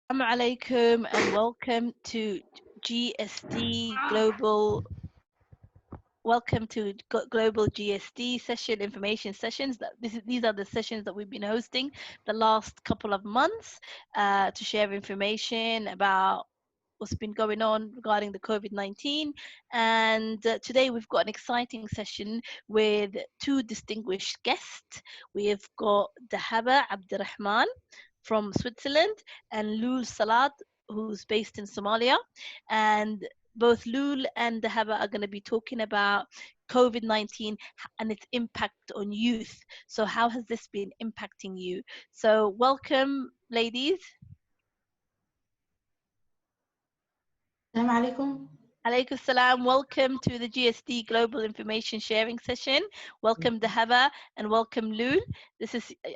Assalamu alaikum and welcome to GSD Global. Welcome to Global GSD session, information sessions. These are the sessions that we've been hosting the last couple of months to share information about what's been going on regarding the COVID-19. And today we've got an exciting session with two distinguished guests. We have got Dahaba Abdurrahman from Switzerland and Lul Salat, who's based in Somalia. And both Lul and Dahaba are going to be talking about COVID-19 and its impact on youth. So how has this been impacting you? So welcome, ladies. Assalamu alaikum. Alaikum salam. Welcome to the GSD Global Information Sharing Session. Welcome Dahaba and welcome Lul.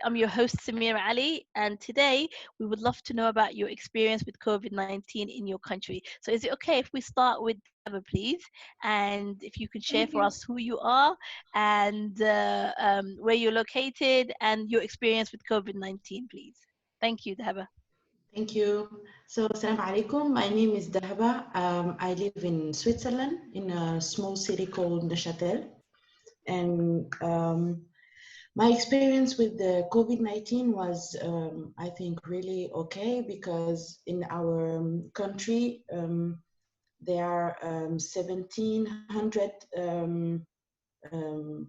I'm your host Samira Ali, and today we would love to know about your experience with COVID-19 in your country. So is it okay if we start with Dahaba, please? And if you can share Thank for you. us who you are and where you're located and your experience with COVID-19, please. Thank you, Dahaba. Thank you. So, Assalamu alaikum. My name is Dahaba. I live in Switzerland in a small city called Neuchâtel. And my experience with the COVID-19 was, I think, really okay because in our country, there are 1,700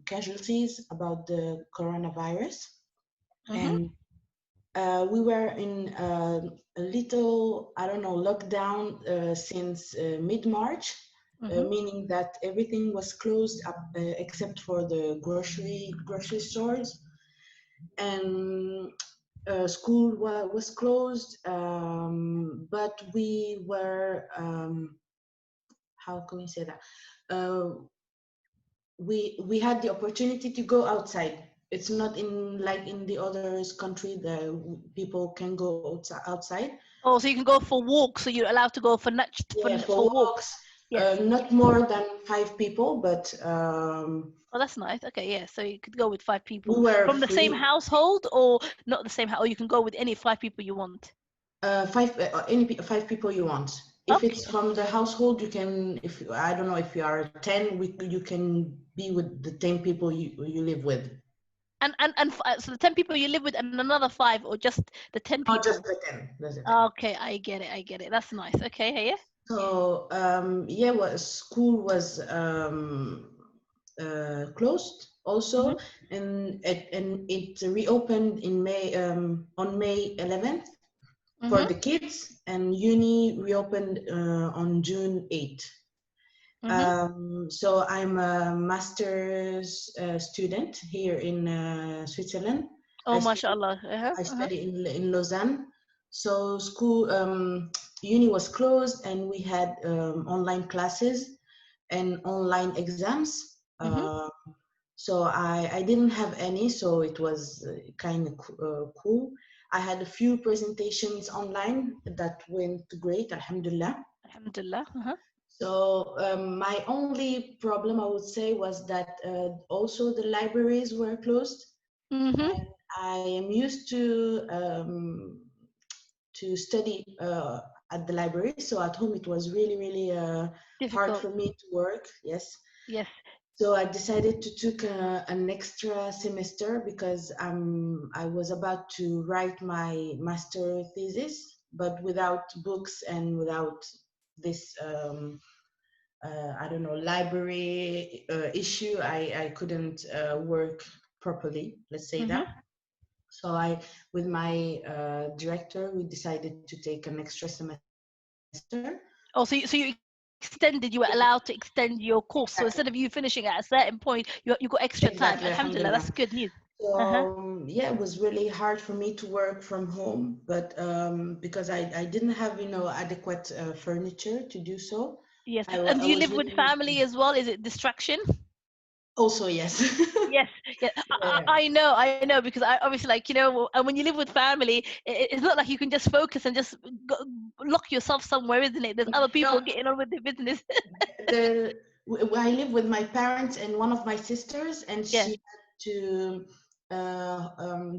casualties about the coronavirus. And we were in a little, I don't know, lockdown since mid-March, meaning that everything was closed up except for the grocery stores, and school was closed, but we were, how can we say that? We had the opportunity to go outside. It's not in like in the other country that people can go outside. Oh, so you can go for walks. So you're allowed to go for Yeah, for for walks. walks. Yes. Not more than 5 people, but Oh, that's nice. Okay, yeah. So you could go with 5 people we were from the same free. household, or not the same house, or you can go with any 5 people you want. Any 5 people you want. If Okay. it's from the household, you can. If I don't know, if you are 10, you can be with the 10 people you live with. So the 10 people you live with, and another 5, or just the 10 Not just people. the 10. That's the 10. Okay, I get it. I get it. That's nice. Okay, hey, yeah. So yeah, school was closed also, and it reopened in May, on May 11th for the kids, and uni reopened on June 8th. So I'm a master's student here in Switzerland. Oh, mashallah. I study in Lausanne. So school, uni was closed, and we had online classes and online exams. So I didn't have any, so it was kind of cool. I had a few presentations online that went great, alhamdulillah. Alhamdulillah. So my only problem, I would say, was that also the libraries were closed. And I am used to study at the library. So at home, it was really hard Difficult. for me to work. Yes. Yes. So I decided to take an extra semester because I was about to write my master thesis, but without books and without this I don't know, library issue, I couldn't work properly, let's say that. So with my director, we decided to take an extra semester. Oh, so you extended, you were allowed to extend your course. So instead of you finishing at a certain point, you got extra time. Exactly, Alhamdulillah, that's alhamdulillah. good news. So yeah, it was really hard for me to work from home, but because I didn't have, adequate furniture to do so. Yes, I and do you was live with really family as well? Is it distraction? also, yes. Yes, yeah. Yeah. I know, because I obviously, like, and when you live with family, it's not like you can just focus and just lock yourself somewhere, isn't it? There's other people No, getting on with their business. I live with my parents and one of my sisters, and Yeah. she had to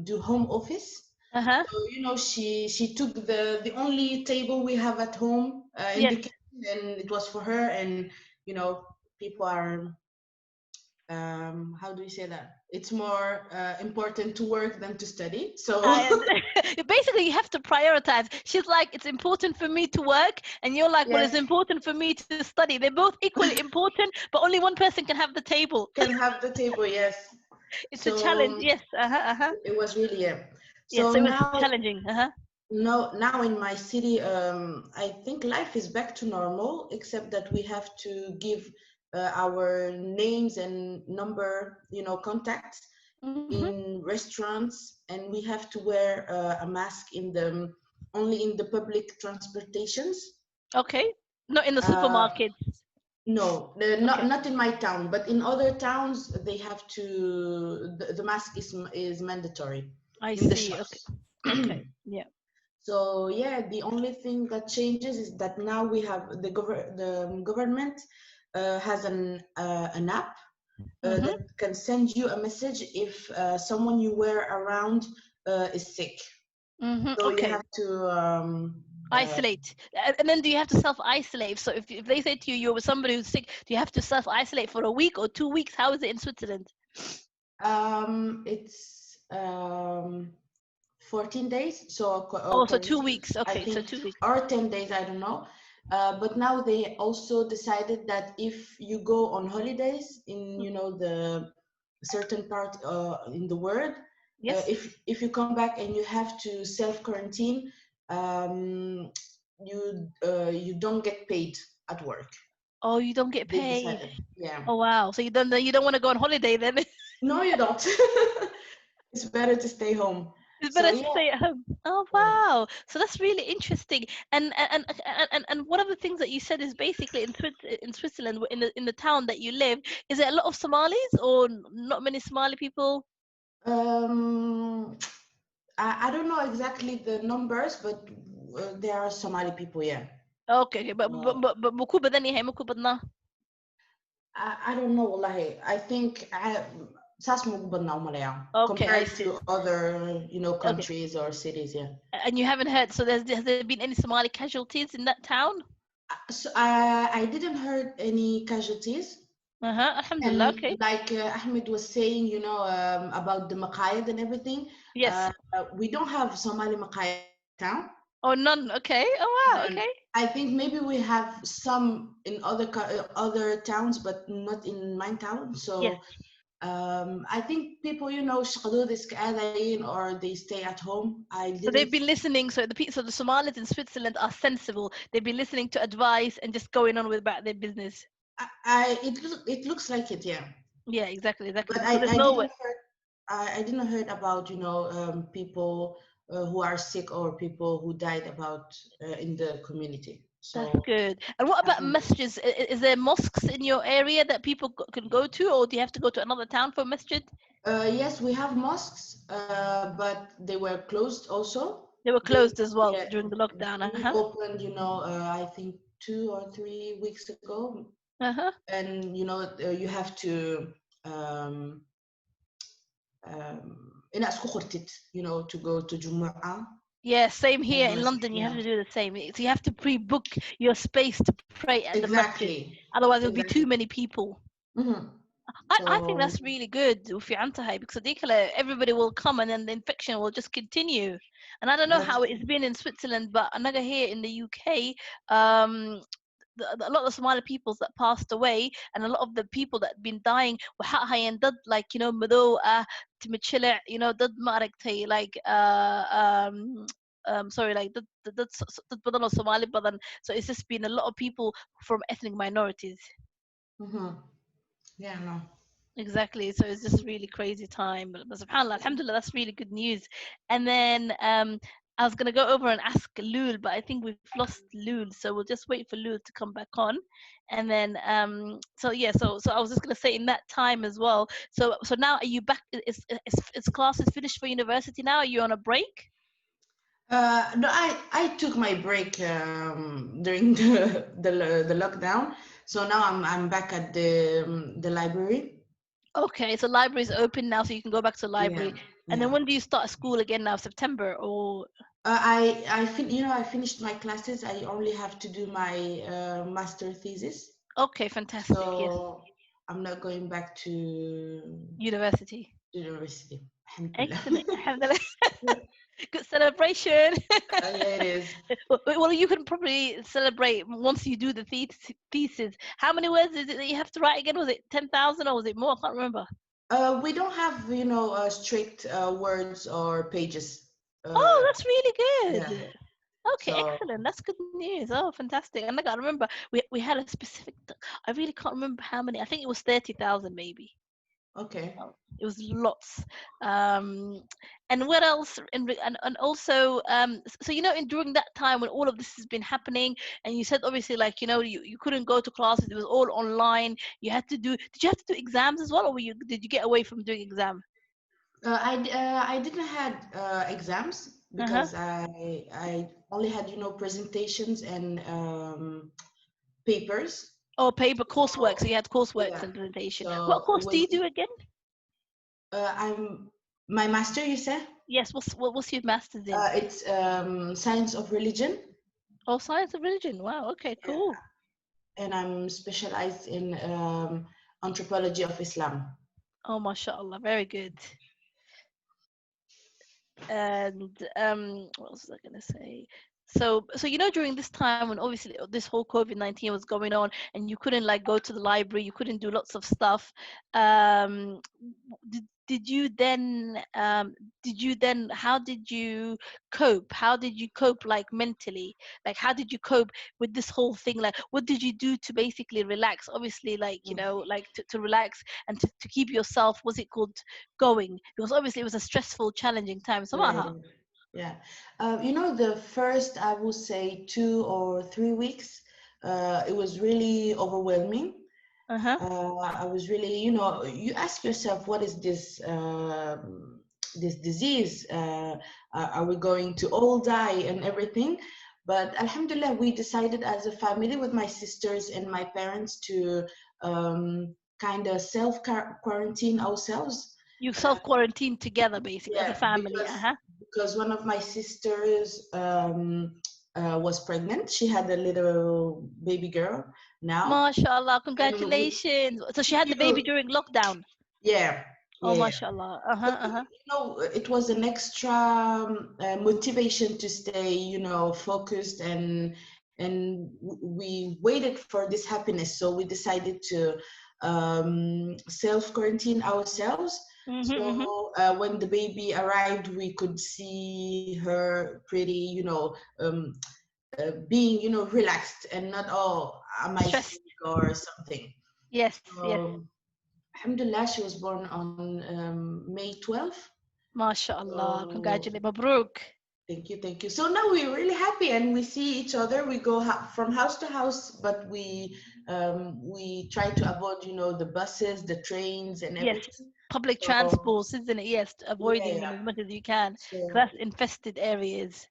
do home office. Uh-huh. So, she took the only table we have at home in Yes. the kitchen, and it was for her. And people are, how do you say that? It's more important to work than to study. So I, basically, you have to prioritize. She's like, it's important for me to work, and you're like, well, it's yes, important for me to study. They're both equally important, but only one person can have the table. can have the table. Yes. It's a challenge. So Yes. Uh-huh. Uh-huh. it was really, yeah. Yes. So So it was now, challenging. Uh-huh. no, now in my city, I think life is back to normal, except that we have to give our names and number, contacts Mm-hmm. in restaurants, and we have to wear a mask only in the public transportations. Okay. Not in the Uh, supermarkets. no, not Okay. not in my town, but in other towns they have to. The mask is mandatory I in the see. Okay. shops. Okay. Yeah. So yeah, the only thing that changes is that now we have the government has an app Mm-hmm. that can send you a message if someone you were around is sick. Mm-hmm. So you Okay. have to Isolate. And then do you have to self-isolate? So if they say to you, you're with somebody who's sick, do you have to self-isolate for a week or 2 weeks? How is it in Switzerland? it's 14 days, so Oh, so two quarantine, weeks. I Okay, so think, 2 weeks. or 10 days, I don't know. But now they also decided that if you go on holidays in, the certain part in the world, Yes. if you come back and you have to self quarantine, you don't get paid at work. Oh, you don't get They paid. decided, yeah. Oh wow. So you don't want to go on holiday then. No, you don't. It's better to stay home. It's So better to yeah, stay at home. Oh yeah. wow. So that's really interesting. And one of the things that you said is basically in Switzerland, in the town that you live, is there a lot of Somalis or not many Somali people? Um, I don't know exactly the numbers, but there are Somali people, yeah. Okay, okay. Uh, Buku badani hai muku badna. I don't know, wallahi. I think saas mo badna umalaya Okay, I compared see. to other, Okay. countries or cities, yeah. And you haven't heard, so has there been any Somali casualties in that town? So I didn't heard any casualties. Uh-huh. Alhamdulillah. And Okay. like Ahmed was saying, about the maqayad and everything, Yes. we don't have Somali maqayad town. Oh, none. Okay. Oh, wow. And Okay. I think maybe we have some in other towns, but not in my town. Yes. So I think people, shqadud is kaadayin or they stay at home. I So they've didn't. been listening. So the Somalis in Switzerland are sensible. They've been listening to advice and just going on with about their business. It looks like it, yeah. Yeah, exactly, exactly. But Because there's I nowhere. didn't heard. I didn't heard about people who are sick or people who died about in the community. That's So good. And what about alhamdulillah. masjids? Is there mosques in your area that people can go to, or do you have to go to another town for masjid? Yes, we have mosques, but they were closed also. They were They closed as well yeah, during the lockdown. they Uh-huh. reopened, I think 2 or 3 weeks ago, Uh-huh. and you have to ina isku qortid, to go to Jumu'ah. Yeah, same It here in was, London. You have yeah, to do the same. So you have to pre-book your space to pray at the masjid. exactly, Otherwise, there'll be too exactly. many people. Hmm. I think So that's really good. وفي عنتها, because everybody will come and then the infection will just continue. And I don't know that's how it's been in Switzerland, but another here in the UK, um, a lot of Somali peoples that passed away and a lot of the people that been dying وحقها dad like مذو تمتشلع dad ما عرفتي like sorry like dad بدن Somali بدن, so it's just been a lot of people from ethnic minorities. hmm yeah, no. Exactly. So it's just really crazy time. But subhanAllah, alhamdulillah, that's really good news. And then I was gonna go over and ask Lul, but I think we've lost Lul, so we'll just wait for Lul to come back on. And then so yeah, so I was just gonna say in that time as well. So now are you back? Is classes finished for university now? Are you on a break? No, I took my break during the lockdown, so now I'm back at the library. Okay, so library's open now, so you can go back to the Yeah, library. And then Yeah. when do you start school again now? September or? I finished my classes. I only have to do my master thesis. Okay, fantastic. Yes, So I'm not going back to university. university. Alhamdulillah. Excellent. Alhamdulillah. Good celebration. Yeah, it is. Well, you can probably celebrate once you do the thesis. How many words is it that you have to write again? Was it 10,000 or was it more? I can't remember. We don't have, strict words or pages. Uh, Oh, that's really yeah. good. Okay, So, excellent. That's good news. Oh, fantastic. And I remember we had a specific. I really can't remember how many. I think it was 30,000 maybe. okay. Oh, it was lots. Um, and what else? And also, so in during that time when all of this has been happening, and you said obviously like you couldn't go to classes. It was all online. You had to do. Did you have to do exams as well, or did you get away from doing exam? I didn't had exams Uh huh. because I only had, presentations and papers. Or paper coursework. So So you had courseworks yeah. and presentation. What So it course do you was do again? I'm my master, you said? Yes. What's your master's in? It's science of religion. Oh, science of religion. Wow. Okay. Yeah. Cool. And I'm specialized in anthropology of Islam. Oh, mashallah. Very good. And what was I gonna say? So during this time when obviously this whole COVID-19 was going on and you couldn't like go to the library, you couldn't do lots of stuff. Um, did you then how did you cope? How did you cope like mentally? Like how did you cope with this whole thing? Like what did you do to basically relax? Obviously, like Mm. like to relax and to keep yourself, what's it called, going? Because obviously it was a stressful, challenging time. So, Yeah, yeah. The first, I would say, 2 or 3 weeks, it was really overwhelming. uh-huh. I was really, you ask yourself, what is this disease? Are we going to all die and everything? But Alhamdulillah, we decided as a family with my sisters and my parents to kind of self quarantine ourselves. You self quarantine together basically as a Yeah, family. because Uh-huh. one of my sisters was pregnant. She had a little baby girl now, MashaAllah, and we, congratulations. So she had the thank baby you. during lockdown. Yeah, Oh, yeah, yeah. MashaAllah. Uh-huh, But uh-huh. it was an extra motivation to stay, focused, and we waited for this happiness. So we decided to self quarantine ourselves. Mm-hmm, mm-hmm. So when the baby arrived, we could see her pretty, being, relaxed and not, oh, am I sick Stressed. or something. Yes, yes. So, Alhamdulillah, she was born on May 12th. MashaAllah. So Congratulations. Mabruk. thank you, thank you. So now we're really happy and we see each other. We go from house to house, but we try to avoid, the buses, the trains, and Yes. everything. Public So transports, isn't it? Yes, yeah, avoiding them yeah. as much as you can. So, Because that's infested areas.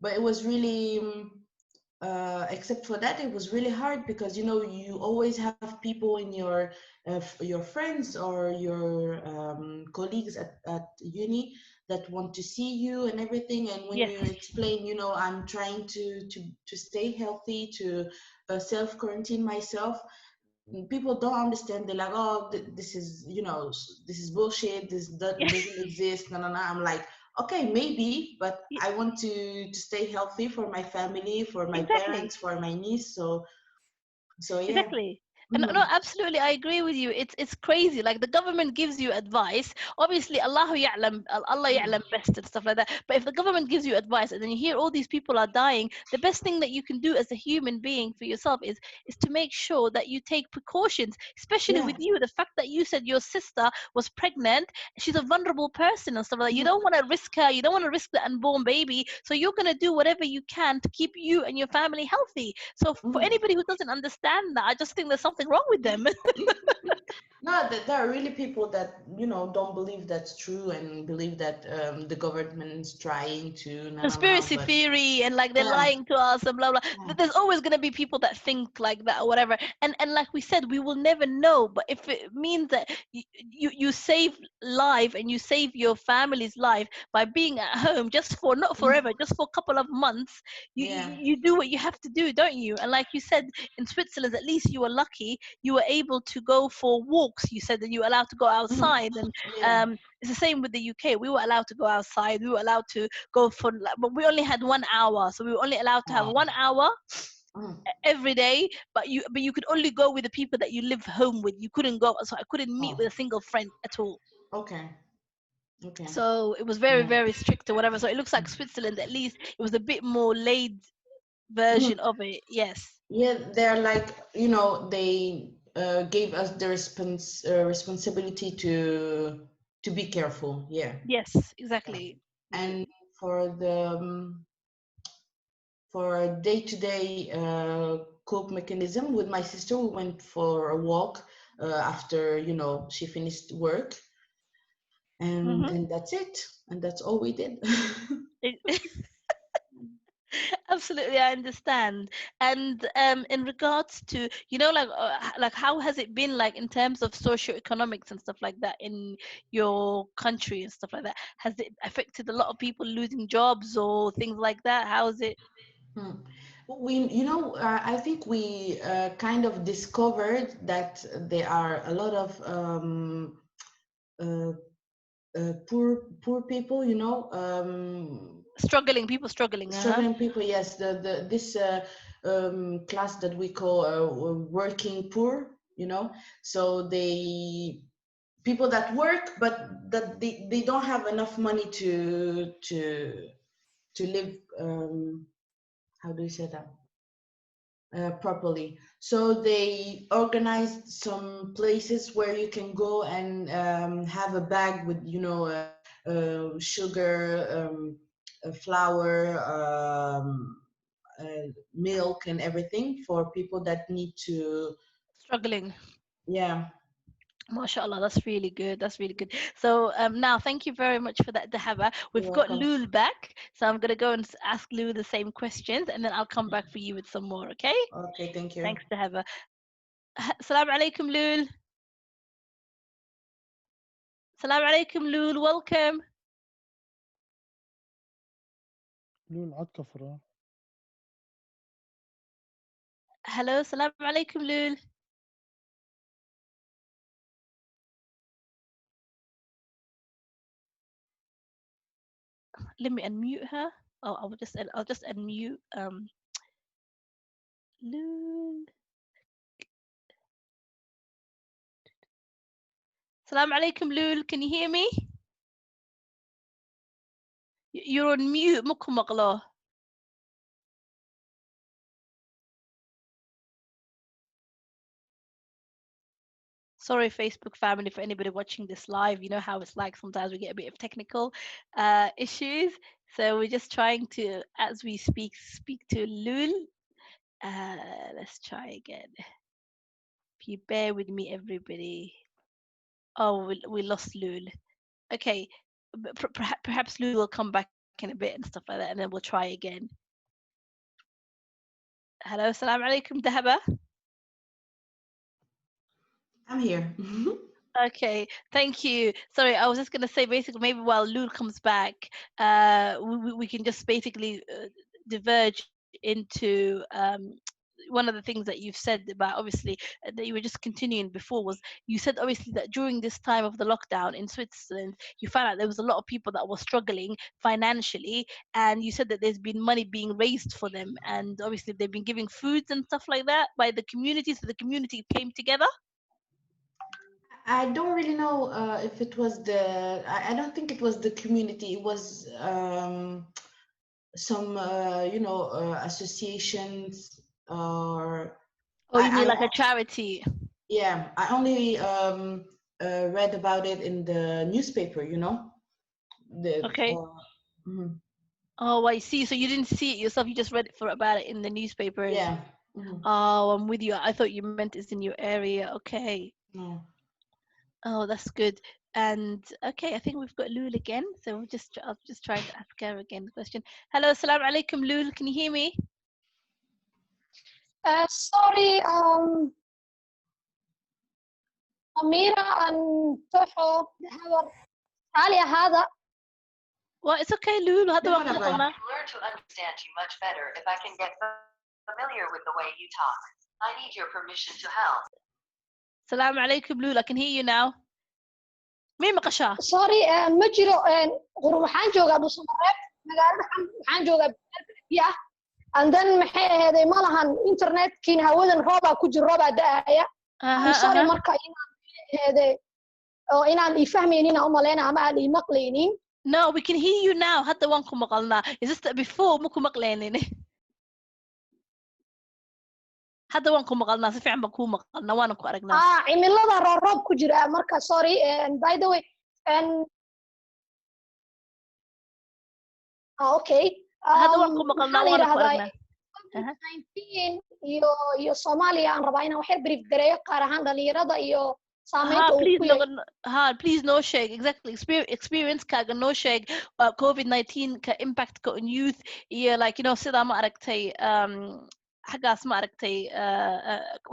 but it was really, except for that, it was really hard because you always have people in your friends or your colleagues at uni that want to see you and everything. And when Yes. you explain, I'm trying to stay healthy, to self quarantine myself, people don't understand. They're like, oh, this is this is bullshit. This doesn't exist. No, no, no. I'm like, okay, maybe, but Yeah. I want to stay healthy for my family, for my Exactly. parents, for my niece. So yeah. Exactly. And no, Mhm. absolutely, I agree with you. It's crazy. Like the government gives you advice. Obviously, Allah Mhm. ya'lam best and stuff like that. But if the government gives you advice and then you hear all these people are dying, the best thing that you can do as a human being for yourself is to make sure that you take precautions. Especially Yeah. with you, the fact that you said your sister was pregnant, she's a vulnerable person and stuff like that. You Mhm. don't want to risk her. You don't want to risk the unborn baby. So you're gonna do whatever you can to keep you and your family healthy. So for Mhm. anybody who doesn't understand that, I just think there's something wrong with them. No, there are really people that, don't believe that's true and believe that the government's trying to, na na na, Conspiracy but theory and like they're yeah, lying to us and blah blah. yeah, There's always going to be people that think like that or whatever, and like we said, we will never know. But if it means that you save life and you save your family's life by being at home just for not mm, forever, just for a couple of months, yeah, you do what you have to do, don't you? And like you said, in Switzerland at least you were lucky, you were able to go for walks. You said that you were allowed to go mhm, outside, and yeah, it's the same with the UK. We were allowed to go outside, we were allowed to go for but we only had 1 hour, so we were only allowed to have wow, 1 hour mm, every day, but you could only go with the people that you live home with. You couldn't go, so I couldn't meet oh, with a single friend at all. okay, okay, So it was very yeah. very strict or whatever. So it looks like Switzerland, at least it was a bit more laid Mhm. version of it. Yes. Yeah, they're like, they gave us the responsibility to be careful. Yeah. Yes, exactly. And for the for day-to-day cope mechanism with my sister, we went for a walk after, she finished work, and Hmm. and that's it. And that's all we did. Absolutely, I understand. And in regards to, like how has it been like in terms of socioeconomics and stuff like that in your country and stuff like that? Has it affected a lot of people losing jobs or things like that? How is it? Hmm. I think we kind of discovered that there are a lot of uh, poor people, People struggling, uh-huh. struggling people. Yes, the this class that we call working poor, so people that work, but that they don't have enough money to live. How do you say that? Properly. So they organized some places where you can go and have a bag with, sugar, flour, milk, and everything for people that need to. Struggling. Yeah, MashaAllah, that's really good. That's really good. So now, thank you very much for that, Dahaba. you're We've got welcome. Lul back, so I'm gonna go and ask Lul the same questions, and then I'll come back for you with some more. Okay? Okay, thank you. Thanks, Dahaba. Salam alaikum, Lul. Salam alaikum, Lul. Welcome. لول عاد كفرة. Hello, salam alaikum, Lul. Let me unmute her. Oh, I'll just unmute Lul. Salam alaikum, Lul. Can you hear me? You're on mute. Mukum maqla. Sorry, Facebook family, for anybody watching this live. You know how it's like. Sometimes we get a bit of technical issues. So we're just trying to, as we speak to Lul. Let's try again. If you bear with me, everybody. Oh, we lost Lul. Okay, perhaps Lul will come back in a bit and stuff like that, and then we'll try again. Hello, salam alaikum, Dahaba. I'm here. Okay, thank you. Sorry, I was just gonna say basically maybe while Lul comes back, we can just basically diverge into one of the things that you've said about obviously that you were just continuing before was you said obviously that during this time of the lockdown in Switzerland you found out there was a lot of people that were struggling financially, and you said that there's been money being raised for them, and obviously they've been giving foods and stuff like that by the community, so the community came together. I don't really know if it was I don't think it was the community. It was some, associations, or Oh, you mean I like a charity? yeah, I only read about it in the newspaper, the Okay. mhm, Oh, I see. So you didn't see it yourself. You just read it for about it in the newspapers. yeah, mhm, Oh, I'm with you. I thought you meant it's in your area. Okay. no. Oh, that's good. And okay, I think we've got Lul again. So I'll just try to ask her again the question. Hello, assalamu alaikum, Lul. Can you hear me? Sorry, Amira and Toho, هذا. Well, it's okay, Lul. هذا No, وقت no, مقالنا. Learn to understand you much better if I can get familiar with the way you talk. I need your permission to help. Assalamu alaikum, Lul. I can hear you now. مين مقشاه؟ Sorry, ma jiro waxaan joogaa Dhuusamareeb magaalada waxaan joogaa biya and then maxay ahayd ma lahan internetkiin hawadan rooba ku jiro rooba daaya I'm sorry marka inaan ahayd oo inaan i fahmaynin ama leena ama aan i maqlaynin. No, we can hear you now. هذا وان ku maqalnaa. Is this before ma ku maqlaynin? هذا وان ku maqalnaa si fiican baan ku maqalnaa waana ku aragnaa. Cimilada roob ku jira marka sorry and by the way and okay هذا وان ku maqalnaa waana ku aragnaa. COVID-19 iyo Soomaaliya aan rabaa inaan wax brief gareeyo qaar ahaan dhalinyarada iyo saameynta uu ku leeyahay. Please no sheeg exactly experience kaaga no sheeg COVID-19 ka impact ka on youth iyo like you know sida ma aragtay xagaas ma aragtay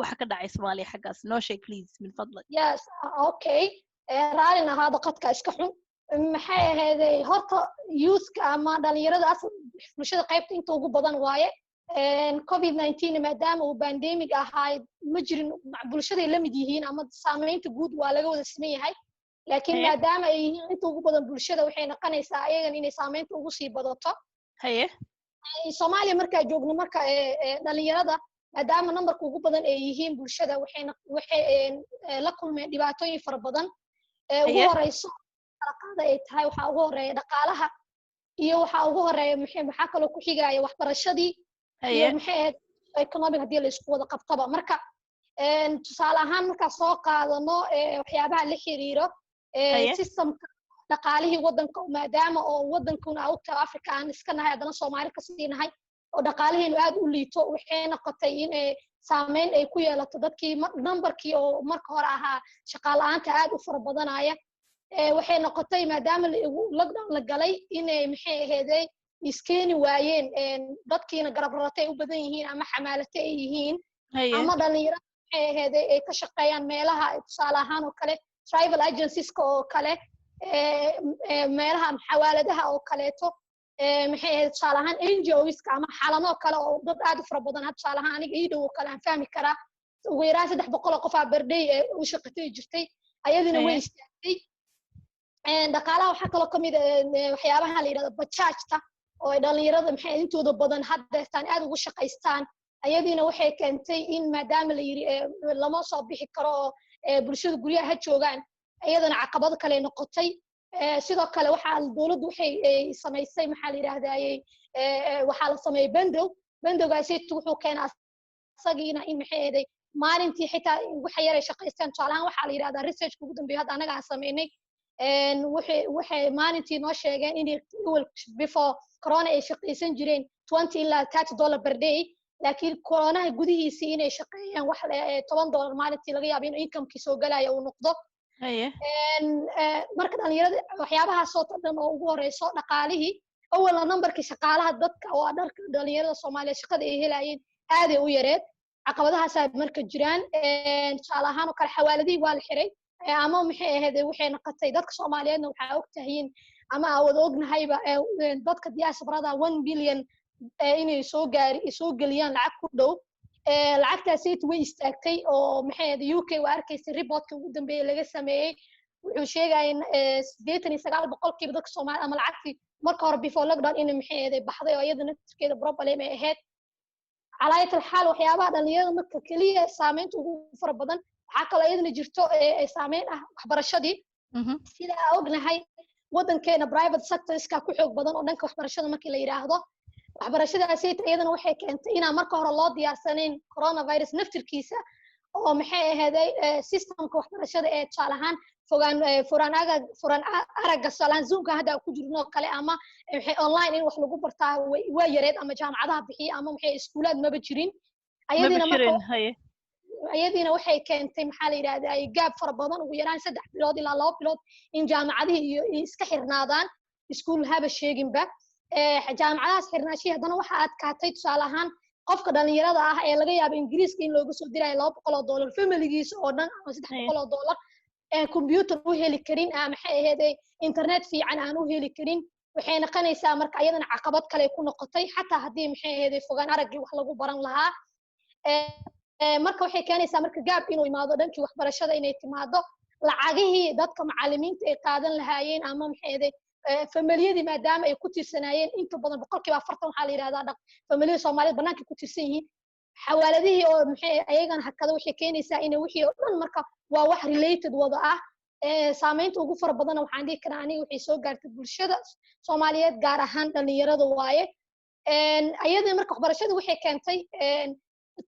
waxa ka dhacay Soomaaliya xagaas no sheeg please min fadlak. Yes okay raalina hada qadka iska xun maxay ahayd horta youth ka ama dhalinyarada bulshada qaybta inta ugu badan waaye COVID-19 maadaama uu pandemic ahaa ma jirin bulshada la mid yihiin ama saameynta guud waa laga wada siman yahay laakiin maadaama ay yihiin inta ugu badan bulshada waxay noqonaysaa ayagan inay saameynta ugu sii badato haye Soomaaliya marka joogno marka dhalinyarada maadaama numberka ugu badan ay yihiin bulshada waxay la kulmeen dhibaatooyin fara badan ugu horeyso xalaqada ay tahay waxa ugu horeeya dhaqaalaha iyo waxa ugu horeeya maxaa kale ku xigaya waxbarashadii iyo maxay economic hadii la isku wada qabtaba marka tusaale ahaan marka soo qaadano waxyaabaha la xiriiro systemka dhaqaalihii wadanka maadaama oo wadankuna awta Afrika aan iska nahay adana Soomaali ka siinahay oo dhaqaalihiinu aad u liito waxay noqotay in saameyn ay ku yeelato dadkii numberkii oo marka hore ahaa shaqaalaanta aad u fara badanaya waxay noqotay maadaama lockdown la galay inay maxay ahaydey iskeeni waayeen dadkiina garab raratay u badan yihiin ama xamaalatay ay yihiin ama dhalinyarada maxay ahaydey ay ka shaqeeyaan meelaha tusaale ahaan oo kale travel agencies oo kale meelaha xawaaladaha oo kaleeto maxay ahayd tusaale ahaan NGOs ama xalano kale oo dad aad u fara badan tusaale ahaan aniga ii dhow oo kale aan fahmi karaa ugu yaraan 300 qof per day u shaqatay jirtay ayadina way istaagtay dhaqaalaha waxa kale kamid waxyaabaha la yiraahdo bajaajta oo dhalinyarada maxay intooda badan hadda aad ugu shaqaystaan ayadina waxay keentay in maadaama la yiri lama soo bixi karo bulshada guryaha joogaan ayadana caqabad kale noqotay sidoo kale waxa dawladdu waxay samaysay maxaa la yiraahdaayay waxa la sameeyay bandowgaasi wuxuu keenaa asagiina in maxay ahayd maalintii xitaa waxa yar ay shaqaystaan tusaalahan waxa la yiraahdaa research ugu dambeeyay hadda anaga aan sameynay waxay maalintii noo sheegeen in before corona ay shaqaysan jireen 20 ilaa $30 per day laakiin corona gudihiisii inay shaqeeyaan wax $10 maalintii laga yaabo in income-kii soo galaya uu noqdo marka dhalinyarada waxyaabahaas oo dhan oo ugu horeyso dhaqaalihii awalna numberkii shaqaalaha dadka oo dharka dhalinyarada Soomaaliya shaqada ay helayeen aad ay u yareed caqabadahaas ay marka jiraan tusaale ahaan oo kale xawaaladii waa la xiray ama maxay ahayd waxay noqotay dadka Soomaaliyeedna waxa og tahiin ama aad ognahayba dadka diasporada 1 billion inay soo galiyaan lacag ku dhow lacagtaasi way istaagtay oo maxay ahayd UK waa arkaysay reportka ugu dambeeyay laga sameeyay wuxuu sheegay 89% dadka Soomaaliya ama lacagtii marka hore before lockdown in maxay ahayd baxday oo iyadana tirkeeda problem ay ahayd calaayat alxaal waxyaabaha dhalinyarada marka kaliya saameynta ugu fara badan waxa kale iyadana jirto saameyn ah waxbarashadii sida ognahay wadankeena private sector-ka ku xoog badan oo dhanka waxbarashada markii la yiraahdo waxbarashadaasi iyadana waxay keentay in marka hore loo diyaarsaneyn coronavirus naftirkiisa oo maxay ahayd systemka waxbarashada ee tusaalahan furan araga salaan zoomka hadda ku jirno kale ama waxay online in wax lagu bartaa waa yareed ama jaamacadaha bixiya ama maxay iskuulaad maba jirin ayadina marka ayadiina waxay keentay maxaa la yidhahdaa gaab fara badan ugu yaraan 3 bilood ilaa 2 bilood in jaamacadihi iyo iska xirnaadaan iskuul haba sheeginba jaamacadahaas xirnaashii haddana waxa adkaatay tusaale ahaan qofka dhalinyarada ah ee laga yaabo ingiriiska in looga soo dirayo $200 familigiisa oo dhan ama $300 computer u heli karin ama maxay ahayd internet fiican aan u heli karin waxay noqonaysaa marka ayadana caqabad kale ku noqotay xataa haddii maxay ahayd fogaan araggii wax lagu baran lahaa marka waxay keenaysaa marka gaab inuu imaado dhankii waxbarashada inay timaado lacagihii dadka macallimiinta ay qaadan lahaayeen ama maxay ahayd familiyadii maadaama ay ku tiirsanayeen inta badan 40% waxaa la yiraahdaa familiyada Soomaaliyeed banaanka ku tiirsan yihiin xawaaladihii oo maxay ayagana hakada waxay keenaysaa in wixii oo dhan marka waa wax related wada ah saameynta ugu fara badan waxaan dhihi karaa aniga waxay soo gaartay bulshada Soomaaliyeed gaar ahaan dhalinyarada waaye ayadana marka waxbarashadu waxay keentay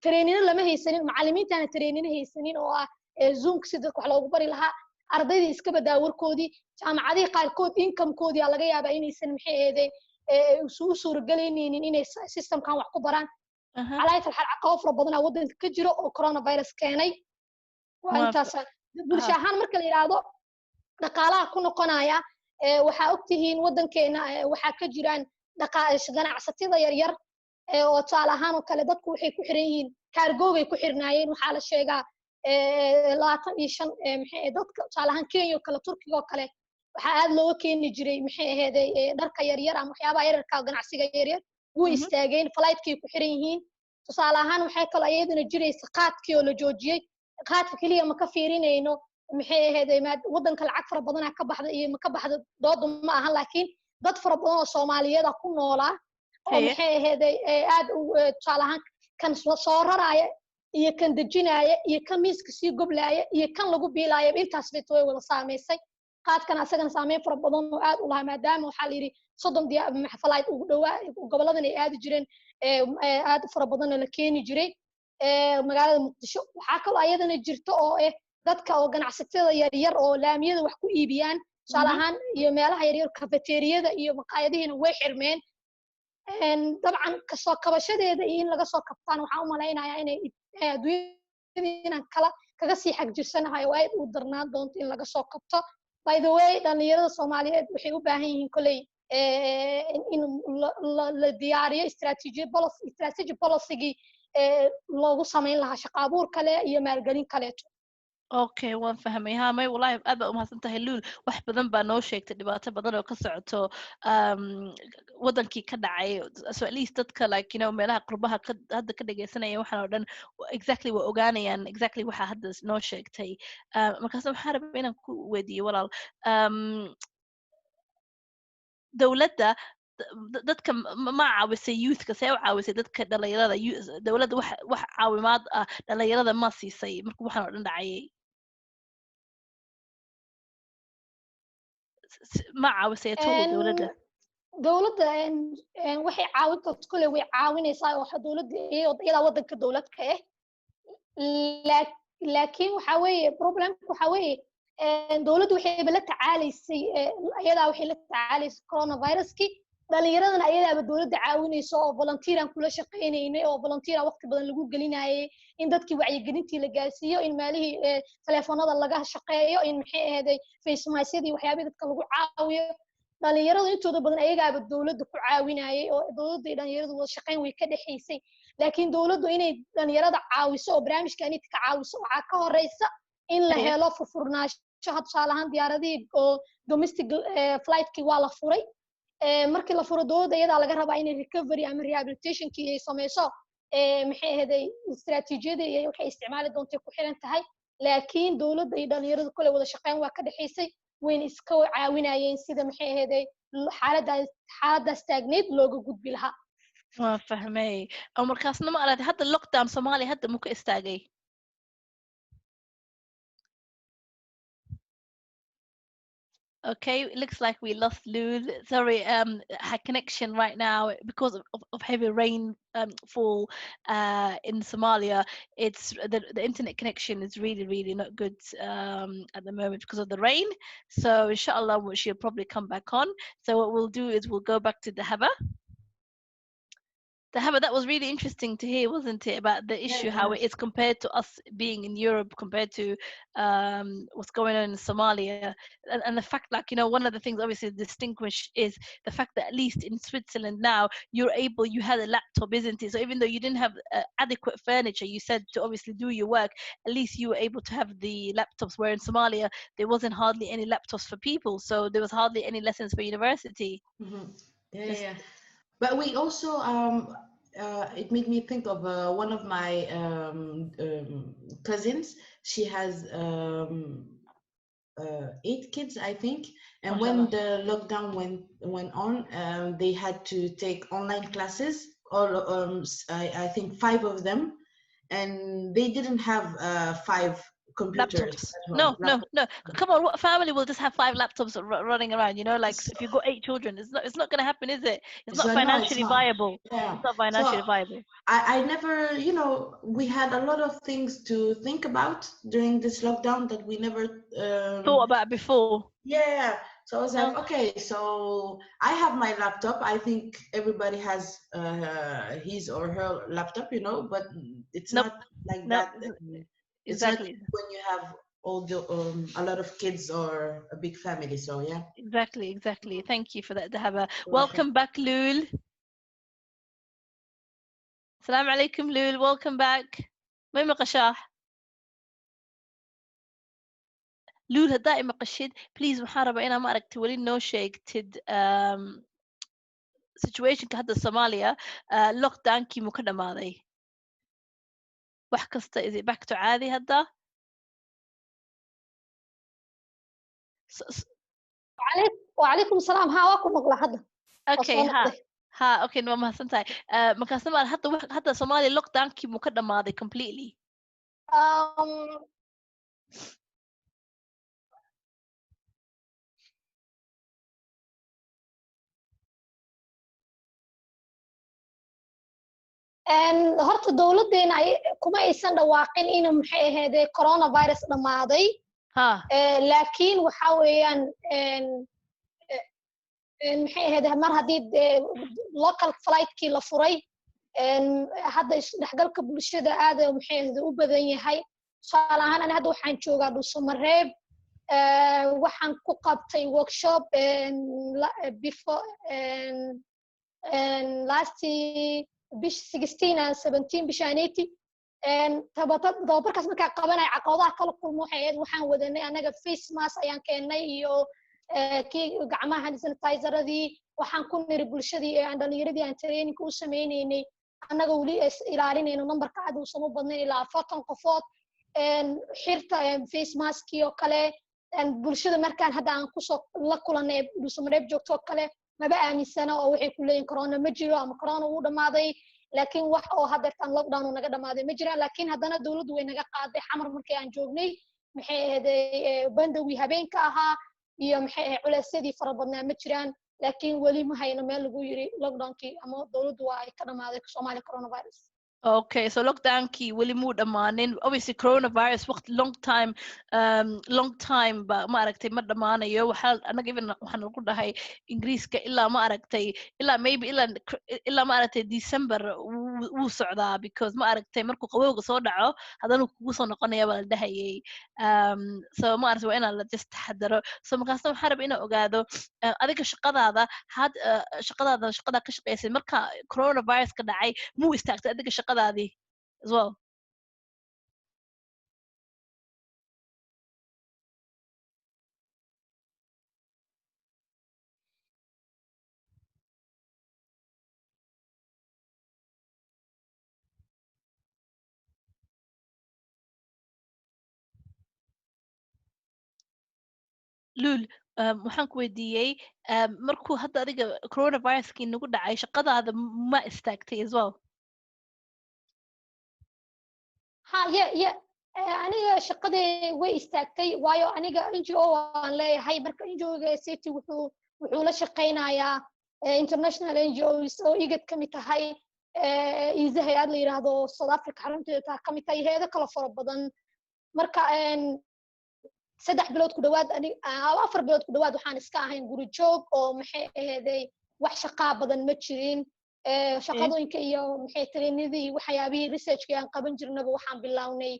training lama haysanin macallimiintana training haysanin oo ah zoom sida wax loogu bari lahaa ardayda iska badaa warkoodii jaamacadaha qaarkood income-koodii laga yaabaa inaysan maxay ahaydeen u suuragelinaynin inay systemkan wax ku baraan calaayat alxal caqabado fara badan waddanka ka jiro oo coronavirus keenay waa intaas bulsho ahaan marka la yiraahdo dhaqaalaha ku noqonaya waxaa ogtihiin waddankeena waxaa ka jiraan ganacsatada yaryar oo tusaale ahaan oo kale dadku waxay ku xiran yihiin kaargoogay ku xirnaayeen waxaa la sheegaa 25 maxay dadka tusaale ahaan Kenya oo kale Turkiga oo kale waxaa aad looga keeni jiray maxay ahayd dharka yaryar ama waxyaabaha yararka ganacsiga yaryar way istaageen flightki ku xiran yihiin tusaale ahaan waxay kale ayadana jiraysa qaadkii oo la joojiyay qaadka kaliya ma ka fiirinayno maxay ahayd waddanka lacag fara badan ka baxda iyo ma ka baxda doodu ma ahan laakiin dad fara badan oo Soomaaliyeed ku noolaa oo maxay ahayd aad tusaale ahaan kan soo raraya iyo kan dejinaya iyo kan miiska sii goblaaya iyo kan lagu biilaayo intaas bay way wada saameysay qaadkan asagana saameyn fara badan oo aad u lahaa maadaama waxaa la yiri 30 flight ugu dhawaa goboladan ay aad jireen aad fara badan la keeni jiray magaalada Muqdisho waxaa kale ayadana jirto oo dadka oo ganacsatada yaryar oo laamiyada wax ku iibiyaan tusaale ahaan iyo meelaha yaryar cafeteriada iyo maqaayadihina way xirmeen dabcan kasoo kabashadeeda iyo in laga soo kabtaan waxaan u maleynayaa inay adduunyada kala kaga sii xag jirsanahay oo ay u darnaan doonto in laga soo kabto by the way dhalinyarada Soomaaliyeed waxay u baahan yihiin kulay in la diyaariyo strategy policy loogu sameyn lahaa shaqo abuur kale iyo maalgelin kaleeto okay waan fahmay ha may wallahi aad baa u mahadsantahay luul wax badan baa noo sheegtay dhibaato badan oo ka socoto wadankii ka dhacay so at least dadka like you know meelaha qurbaha hadda ka dhageysanaya waxaan oo dhan exactly waa ogaanayaan exactly waxa hadda noo sheegtay markaas waxaan rabaa inaan ku weydiiyo walaal dawladda dadka ma caawisay youthka see u caawisay dadka dhalinyarada dawladda wax caawimaad ah dhalinyarada ma siisay markuu waxaan oo dhan dhacayay ma caawisay dawladda waxay caawinta kule way caawinaysaa oo dawladda iyada waddanka dawladka laakiin waxa weeye problemku waxa weeye dawladdu waxay la tacaalaysay iyada waxay la tacaalaysay coronaviruski dhalinyaradana ayadaaba dawladda caawinayso oo volunteeran kula shaqeynaynay oo volunteera waqti badan lagu gelinayay in dadkii wacyigelintii la gaarsiiyo in maalihii telefoonada laga shaqeeyo in maxay ahayd face mask-yadii waxyaabaha dadka lagu caawiyo dhalinyaradu intooda badan ayagaaba dawladda ku caawinayay oo dawladda iyo dhalinyaradu wada shaqeyn way ka dhaxaysay laakiin dawladdu inay dhalinyarada caawiso oo barnaamijkan ka caawiso waxaa ka horeysa in la helo furfurnaansho tusaale ahaan diyaaradihii oo domestic flightkii waa la furay markii la furo dawladda iyadaa laga rabaa inay recovery ama rehabilitationkii ay sameyso maxay ahayd istiraatiijiyada iyo waxay isticmaali doontay ku xiran tahay laakiin dawladda iyo dhalinyaradu kale wada shaqeyn waa ka dhaxaysay wayna iska caawinayeen sida maxay ahayd xaaladaas taagneed looga gudbi lahaa waan fahmay oo markaasna ma aragtay hadda lockdown Soomaaliya hadda muka istaagay Okay, it looks like we lost Lul. Sorry, her connection right now because of heavy rain fall in Somalia. It's the internet connection is really not good at the moment because of the rain. So inshallah, she'll probably come back on. So what we'll do is we'll go back to the Haba. That was really interesting to hear, wasn't it, about the issue, how it is compared to us being in Europe, compared to what's going on in Somalia, and the fact, like, you know, one of the things obviously distinguish is the fact that at least in Switzerland now you had a laptop, isn't it? So even though you didn't have adequate furniture, you said, to obviously do your work, at least you were able to have the laptops, where in Somalia there wasn't hardly any laptops for people, so there was hardly any lessons for university. Yeah. But we also, it made me think of one of my cousins. She has 8 kids, I think. And when the lockdown went on, they had to take online classes, all I think 5 of them, and they didn't have 5 computers at home. No. Come on, what family will just have 5 laptops running around? You know, like, if you've got 8 children, it's not going to happen, is it? It's not financially viable. Yeah. It's not financially viable. I never, you know, we had a lot of things to think about during this lockdown that we never thought about before. Yeah. So I was like, okay, so I have my laptop. I think everybody has his or her laptop, you know, but it's not like that. Exactly. It's not when you have all the a lot of kids or a big family. So yeah. Exactly. Thank you for that, Dahaba. Welcome back, Lul. Assalamu alaikum, Lul. Welcome back. ما مقشاه. Lul haddaa i maqashid, please waxaan rabaa inaa maaragtay weli noo sheegtid situationka hadda Soomaaliya, lockdownkii mu ka dhamaaday? Wax kasta, is it back to caadi hadda? وعليكم السلام. ها واكم مقلة هذا. Okay, ha okay, waa mahadsantahay. Markaasna maar hadda Soomaaliya lockdownkii mu ka dhamaaday completely? horta dowladeena kuma aysan dhawaaqin inuu maxay ahayd coronavirus dhamaaday, laakiin waxa weeyaan maxay ahayd mar haddii local flightkii la furay, hadda isdhexgalka bulshada aad maxay ahayd u badan yahay. tusaale ahaan ani hadda waxaan joogaa Dhuusamareeb, waxaan ku qabtay workshop before last bish 16 and 17 bishaaneti, tababarkaas markaa qabanay caqabadaha kala kulmo waxaan wadanay anaga face mask ayaan keenay iyo kii gacmaha sanitizeradii. waxaan ku niri bulshadii dhalinyaradii aan training u sameynaynay, anaga weli ilaalinayno numberka aad u soo badnayn ilaa 40 qofood, xirta face mask iyo kale. bulshada markaan hadda aan kusoo la kulanay Dhuusamareeb joogto kale maba aaminsana oo waxay ku leeyihiin corona ma jiro ama corona uu dhamaaday, laakiin wax oo hadda lockdown uu naga dhamaaday ma jiraan. laakiin haddana dawladdu way naga qaaday xamar markii aan joognay, maxay ahayd bandowii habeenka ahaa iyo maxay ahayd culaysyadii fara badnaa ma jiraan, laakiin weli ma hayno meel lagu yiri lockdownkii ama dawladdu waa ay ka dhamaaday Soomaaliya coronavirus. Okay, so lockdownkii weli muu dhamaanin. Obviously coronavirus long time ba ma aragtay ma dhamaanayo. anaga even waxaan ku dhahay Ingiriiska ilaa ma aragtay ilaa ma aragtay December wuu socdaa, because ma aragtay markuu qabowga soo dhaco haddana kugu soo noqonaya baa la dhahayay. So ma aragtay waa inaan la just taxadaro. So markaasna waxaan rabaa inaan ogaado adiga shaqadaada ka shaqaysay marka coronavirus ka dhacay, muu istaagtay adiga shaqadaadii as well? Lul, waxaan ku weydiiyey markuu hadda adiga coronaviruskii nagu dhacay, shaqadaada ma istaagtay as well? aniga shaqadii way istaagtay, waayo aniga NGO aan leeyahay. marka NGO-ga safety wuxuu la shaqeynayaa international NGOs oo igad ka mid tahay, iisa hay-ad la yiraahdo South Africa xarunteeda ka mid tahay, hay'ado kala fara badan. marka 3 bilood ku dhawaad 4 bilood ku dhawaad waxaan iska ahayn guri joog oo maxay ahayd wax shaqo badan ma jirin. shaqadooyinka iyo maxay trainadii waxyaabihii researchkii aan qaban jirnaba waxaan bilownay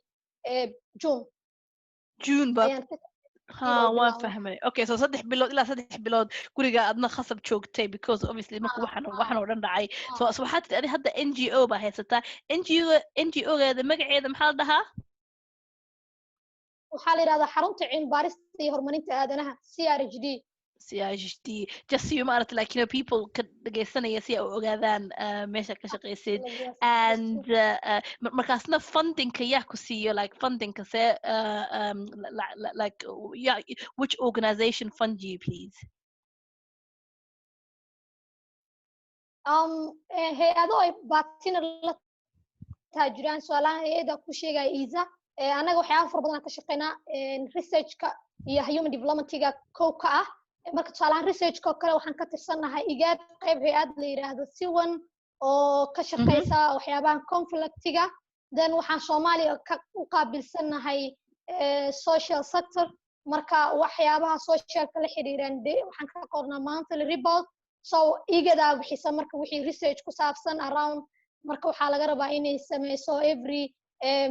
June ba ayaan waan fahmay. Okay, so 3 bilood ilaa 3 bilood guriga aadna khasab joogtay because obviously marka waxaan oo dhan dhacay. So waxaad tidhi hadda NGO baa haysataa. NGO-geeda magaceeda maxaa la dhahaa? waxaa la yidhahdaa xarunta cilmi baarista iyo horumarinta aadanaha CRHD. Just so you maaragtay like people ka dhageysanaya si ay u ogaadaan meesha ka shaqeysid. And markaasna funding-ka yaa ku siiyo like funding-ka see like yeah, which organization fund you please? hay-ado ay partner la taajiraan su'aalaha hay-ada ku sheegaya ISA anaga waxyaabo fara badan ka shaqeynaa researchka iyo human development-ga kowka ah marka tusaalahan researchka kale waxaan ka tirsanahay IGAD qayb hay-ad la yiraahdo siwan oo ka shaqeysa waxyaabaha conflict-ga then waxaan Soomaaliya u qaabilsanahay social sector marka waxyaabaha social-ka la xiriiraan waxaan ka qornaa monthly report so IGAD bixisa marka wixii research ku saabsan around marka waxaa laga rabaa inay sameyso every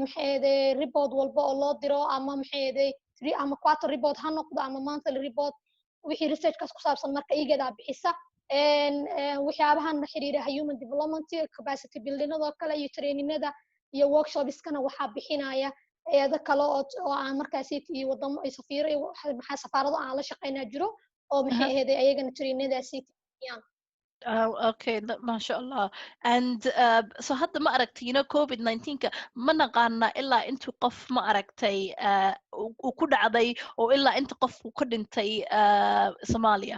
maxay report walba oo loo diro ama maxay 3 ama 4 report ha noqdo ama monthly report wixii researchkaas ku saabsan marka IGAD bixisa waxyaabahan la xiriira human development capacity building oo kale iyo trainingada iyo workshops-kana waxaa bixinaya hay'ado kale oo aan markaas iyo wadamo ay safiiro iyo maxaa safaarado aan la shaqeynaa jiro oo maxay ayagana trainingadaasi bixiyaan. Okay, mashallah. And so hadda ma aragtay COVID-19 ma naqaana ilaa intuu qof ma aragtay uu ku dhacday oo ilaa inta qof uu ka dhintay Somalia.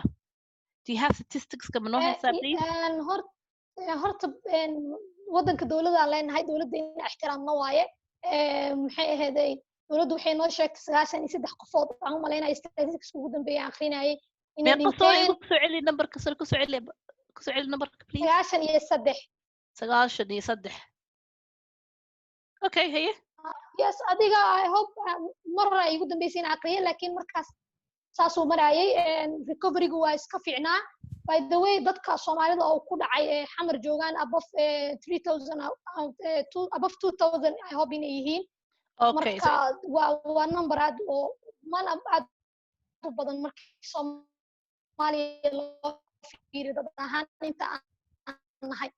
Do you have statistics ka manoo haysaa please? horta wadanka dawladda aan leenahay dawladda in ixtiraamno waaye maxay ahaday dawladdu waxay noo sheegtay 93 qofood aan u maleynayo statistics ugu dambeeyay akhrinayay inay dhinteen ku soo celi numberka ku soo celi numberka please 93 okay haye yes adiga I hope marra ay ugu dambeysay in aqriyo laakiin markaas saas uu marayay recovery-gu waa iska fiicnaa by the way dadka Soomaalida oo ku dhacay xamar joogan above 3000 above 2000 I hope inay yihiin okay marka waa number aad oo man aad u badan markii Soomaaliya loo fiiriyo dad ahaan inta aan nahay.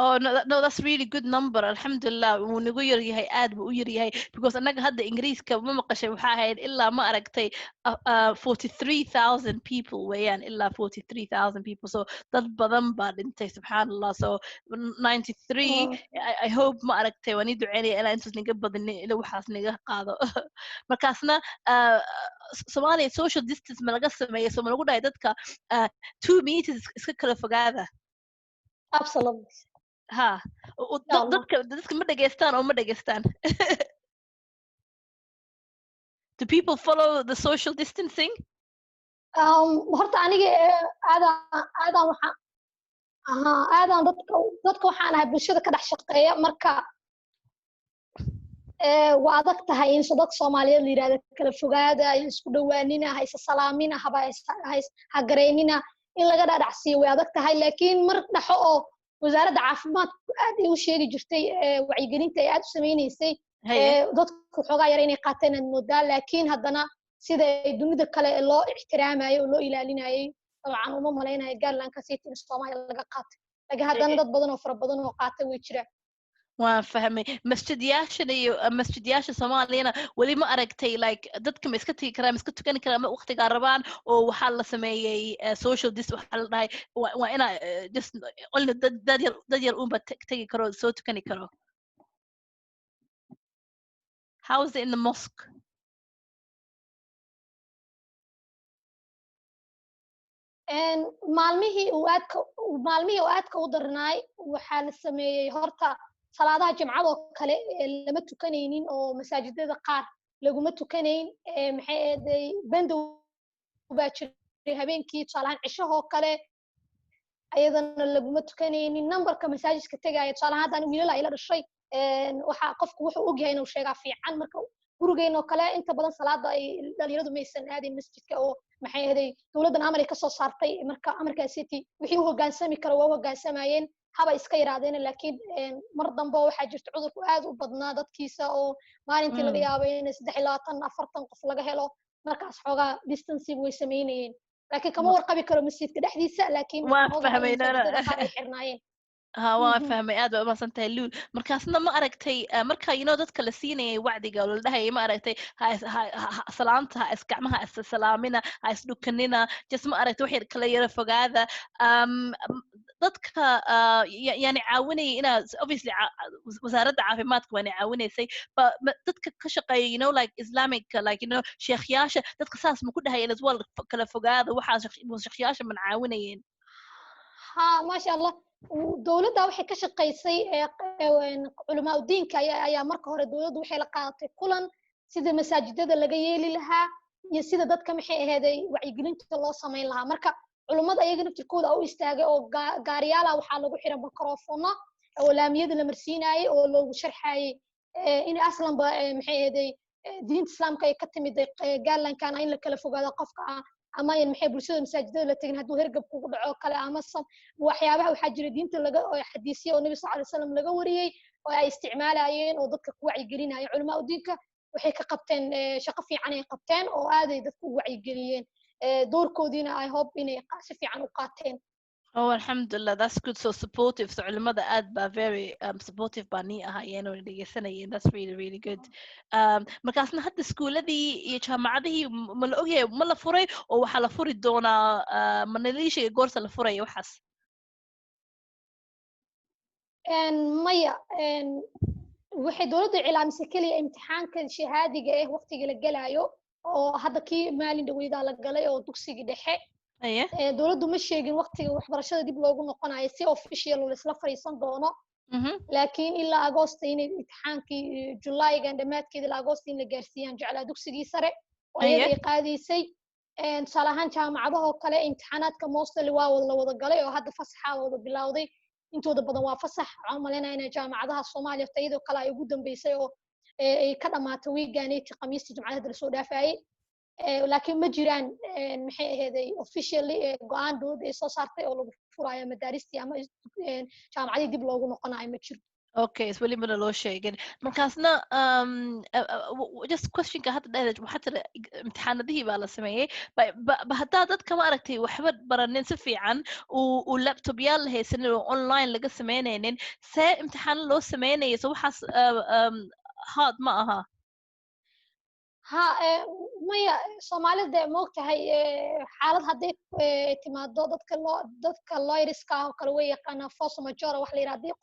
Oh no, that's really good number. Alhamdulillah. Wuu nagu yar yahay aad buu u yar yahay because anaga hadda Ingiriiska ma maqashay waxa ahayd ilaa ma aragtay 43,000 people weeyaan ilaa 43,000 people so dad badan baa dhintay subhanallah so 93 I hope ma aragtay waan duceynaya ilaa intaas naga badan ilaa waxaas naga qaado markaasna Somalia social distance ma laga sameeyo so ma lagu dhahay dadka 2 meters iska kala fogaada. Absolutely. Ha dadka ma dhageystaan oo ma dhageystaan. Do people follow the social distancing? horta aniga aadan dadka waxaan ahay bulshada ka dhex shaqeeya marka waa adag tahay in dad Soomaaliyeed la yiraahdo kala fogaada ay isku dhawaanina ha is salaamina ha gareynina in laga dhaadhacsiyo way adag tahay laakiin mar dhaxo oo wasaaradda caafimaadku aad ay u sheegi jirtay wacyigelinta ay aad u sameynaysay dadku xoogaa yar inay qaateen aad moodaa laakiin haddana sida dunida kale loo ixtiraamayo oo loo ilaalinayay dabcan uma maleynayo gaarlanka city Soomaaliya laga qaatay laakiin haddana dad badan oo fara badan oo qaatay way jiraan. waan fahmay masjidyasha Soomaaliyana wali ma aragtay like dadka ma iska tagi karaan ma iska tukan karaan ma waqtiga rabaan oo waxa la sameeyay social distance waxa la dhahay waa ina just only dad yar uun ba tagi karo soo tukani karo. How is it in the mosque? maalmihii uu aadka u darnaay waxaa la sameeyay horta salaadaha jimcada oo kale lama tukanaynin oo masaajidada qaar laguma tukanayn maxay ahaday bandow baa jiray habeenkii tusaalahaan cishahoo kale ayadana laguma tukanaynin numberka masaajidka tegaya tusaalahaan haddaan wiilal ay la dhashay waxaa qofku wuxuu ogyahay inuu sheegaa fiican marka gurigeyn oo kale inta badan salaada ay dhalinyaradu maysan aadin masjidka oo maxay ahaday dawladdan amar ay ka soo saartay marka amarkaa city wixii u hoggaansami karo waa u hoggaansamayeen haba iska yiraadeen laakiin mar dambe waxa jirta cudurku aad u badnaa dadkiisa oo maalintii laga yaabo in 23 40 qof laga helo markaas xoogaa distancing way sameeyeen laakiin kama warqabi karo masjidka dhexdiisa laakiin masaajidada qaar ay xirnaayeen waa fahmay aad baa umahadsantahay luul markaasna ma aragtay marka dadka la siinayay wacdiga oo la dhahayay ma aragtay salaanta ha isgacmaha salaamina ha isdhukanina just ma aragtay wax yar kala yara fogaada dadka yani caawinayay inaad obviously wasaaradda caafimaadka waana caawinaysay dadka ka shaqeeya like islamic like sheekhyaasha dadka saas ma ku dhahayeen as well kala fogaada waxaas sheekhyaasha man caawinayeen ha maasha allah dawladda waxay ka shaqeysay culamaa diinka ayaa marka hore dawladdu waxay la qaadatay kulan sida masaajidada laga yeeli lahaa iyo sida dadka maxay ahaydey wacyigelinta loo sameyn lahaa marka culimada ayaga naftirkooda u istaagay oo gaariyaala waxaa lagu xiray mikrofoono oo laamiyada la marsiinayay oo loogu sharxayay in aslanba maxay ahaydey diinta islaamka ay ka timid gaarlankan in la kala fogaado qofka ama in maxay bulshada masaajidada la tagin hadduu hergab kugu dhaco kale ama waxyaabaha waxaa jira diinta laga xadiisiyo oo nabi sallallahu alayhi wasallam laga wariyay oo ay isticmaalayeen oo dadka ku wacyigelinayay culamaa diinka waxay ka qabteen shaqo fiican ay qabteen oo aaday dadku u wacyigeliyeen doorkoodiina I hope inay si fiican u qaateen Oh, alhamdulillah, that's good. So supportive. So culimada aad ba very supportive bani ahayeen oo dhegeysanayeen. That's really, really good. Markaasna hadda iskuuladii iyo jaamacadihii ma la ogyahay ma la furay oo waxaa la furi doonaa ma naliishiga goorta la furay waxaas maya waxay dawladdu cilaamisay kaliya imtixaanka shahaadiga waqtiga la galayo oo hadda kii maalin dhaweyda la galay oo dugsiga dhexe dawladdu ma sheegin waqtiga waxbarashada dib loogu noqonayo si official oo isla fariisan doono laakiin ilaa August inay imtixaankii July-gan dhamaadkeeda ilaa August in la gaarsiiyaan jeclaa dugsigii sare oo ay qaadaysay salahan jaamacadaha kale imtixaanaadka mostly waa la wada galay oo hadda fasaxa wada bilowday intooda badan waa fasax caamalena in jaamacadaha Soomaaliya tayada kale ay ugu dambeysay oo ay ka dhamaatay weekend Khamiistii Jumcada la soo dhaafay laakiin ma jiraan maxay ahaydey officially go'aan dawladda ay soo saartay oo lagu furayo madaaristi ama jaamacadii dib loogu noqonayo ma jiro Okay, it's weli mana loo sheegin markaasna just questionka hadda dheedaad waxaa tira imtixaanadihii baa la sameeyey haddaa dadka ma aragtay waxba baranin si fiican uu laptop yaal la haysanin oo online laga sameynaynin see imtixaano loo sameynaya so waxaas hard ma aha ha maya Soomaalida moogtahay xaalad haday timaado dadka lawyerska oo kale way yaqaana force majeure wax la yiraahdo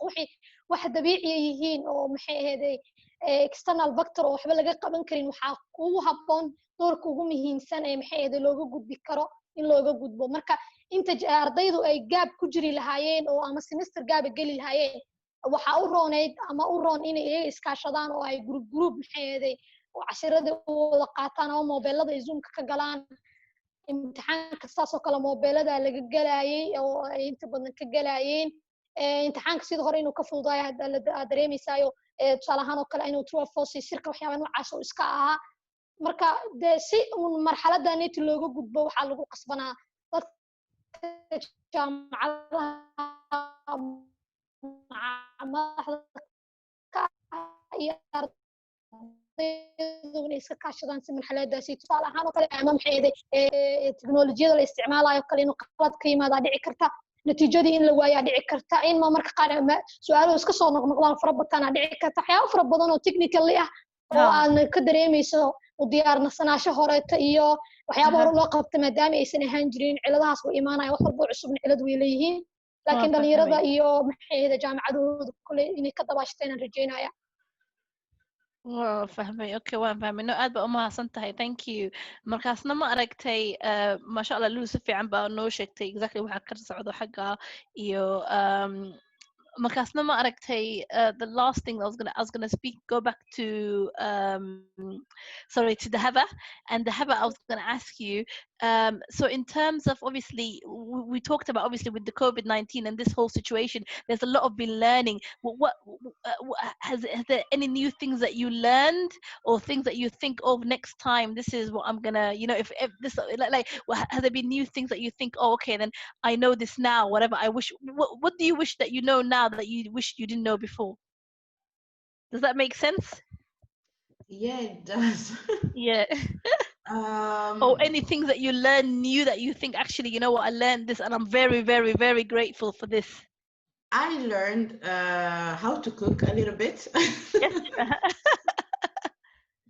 wax dabiici yihiin oo maxay ahaydey external factor oo waxba laga qaban karin waxa ugu habboon doorka ugu muhiimsan ee maxay ahaydey looga gudbi karo in looga gudbo marka inta ardaydu ay gaab ku jiri lahaayeen oo ama semester gaab gali lahaayeen waxa u rooneyd ama u roon inay iskaashadaan oo ay group maxay ahaydey oo casharada wada qaataan oo mobilada Zoom-ka ka galaan imtixaanka saas oo kale mobilada laga galayay oo ay inta badan ka galayeen imtixaanka sidoo hore inuu ka fududahay hadda la dareemaysayo tusaalahan oo kale inuu true or false sirka waxyaabaha noocaas oo iska aha marka si marxaladan inta looga gudbo waxa lagu qasbanaa dadka jaamacadaha iska kaashadaan si marxaladaasi tusaale ahaan oo kale ama maxay ahayd teknolojiyada la isticmaalayo kale inuu qalad ka yimaado dhici karta natiijadii in la waayo dhici karta in marka qaar su'aalo iska soo noqnoqdaan fara badan dhici karta waxyaabo fara badan oo technically ah oo aan ka dareemayso u diyaarnasanaasho horeeta iyo waxyaabo hore loo qabto maadaama aysan ahaan jirin ciladahaas oo imaanaya wax walba cusub cilad way leeyihiin laakiin dhalinyarada iyo maxay ahayd jaamacadooda kale inay ka dabaashteen aan rajeynaya fahmay okay waan fahmay no aad ba u mahadsantahay thank you markaasna ma aragtay ma sha Allah Lu si fiican baa noo sheegtay exactly waxa ka socdo xagga iyo Makasna ma aragtay, the last thing I was gonna speak, go back to sorry, to the Haba, and the Haba I was gonna ask you, so in terms of, obviously we talked about, obviously with the COVID-19 and this whole situation, there's a lot of been learning. What has there any new things that you learned, or things that you think of next time, this is what I'm gonna, you know, if this, like has there been new things that you think, oh okay, then I know this now, whatever I wish, what do you wish that you know now that you wish you didn't know before? Does that make sense? Yeah, it does. Yeah. Or anything that you learn new that you think, actually, you know what, I learned this and I'm very, very, very grateful for this. I learned how to cook a little bit. Yes.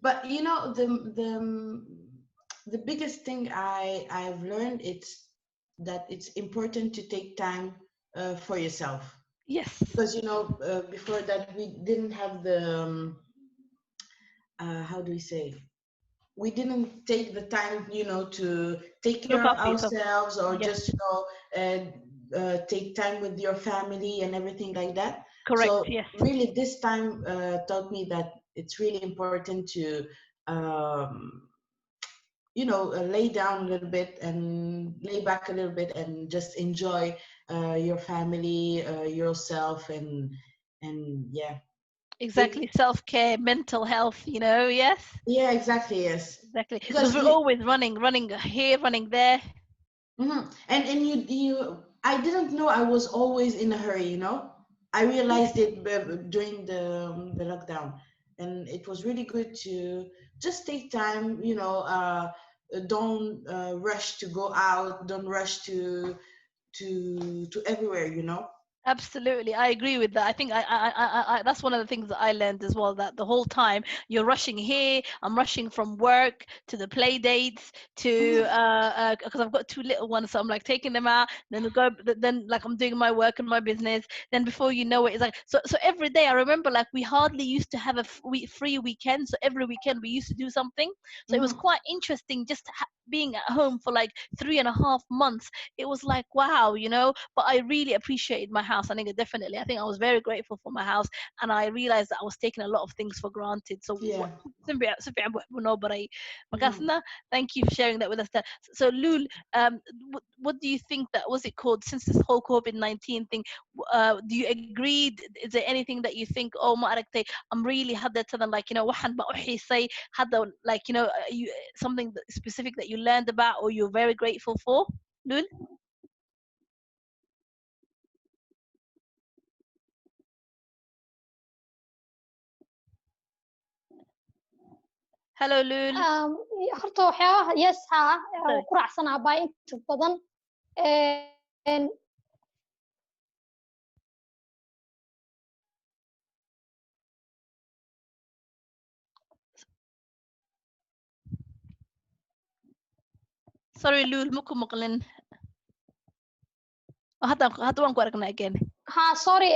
But you know, the biggest thing I've learned, it's that it's important to take time for yourself. Yes. Because you know, before that we didn't have the how do we say? We didn't take the time, you know, to take care Look of after yourself. ourselves, or Yes. just, you know, take time with your family and everything like that. Correct. So Yes. really, this time taught me that it's really important to, you know, lay down a little bit and lay back a little bit and just enjoy your family, yourself, and yeah. Exactly. Self-care, mental health, you know. Yes. Yeah, exactly. Yes. Exactly. Because Because we're always running here, running there. And you I didn't know I was always in a hurry, you know. I realized it during the lockdown, and it was really good to just take time, you know. Don't rush to go out, don't rush to everywhere, you know. Absolutely, I agree with that. I think I that's one of the things that I learned as well. That the whole time you're rushing here, I'm rushing from work to the play dates to because I've got two little ones, so I'm like taking them out, then then like I'm doing my work and my business. Then before you know it, it's like so every day. I remember like we hardly used to have a free weekend, so every weekend we used to do something. So it was quite interesting just being at home for like 3.5 months. It was like wow, you know. But I really appreciated my house. I think I was very grateful for my house, and I realized that I was taking a lot of things for granted. So Yeah. thank you for sharing that with us. So Lul, what do you think, that was it called, since this whole COVID-19 thing, do you agree? Is there anything that you think, oh ma aragtay, I'm really hadda tadan, like, you know, waxan ba u xiisay hadda, like, you know, something specific that you learned about or you're very grateful for, Lul? Hello, Lul. horta waxyaabaha yes ha Sorry. ku raacsanaa baa inta badan Sorry, Lul, muku maqlin. Hadda waan ku aragnaa again. ha sorry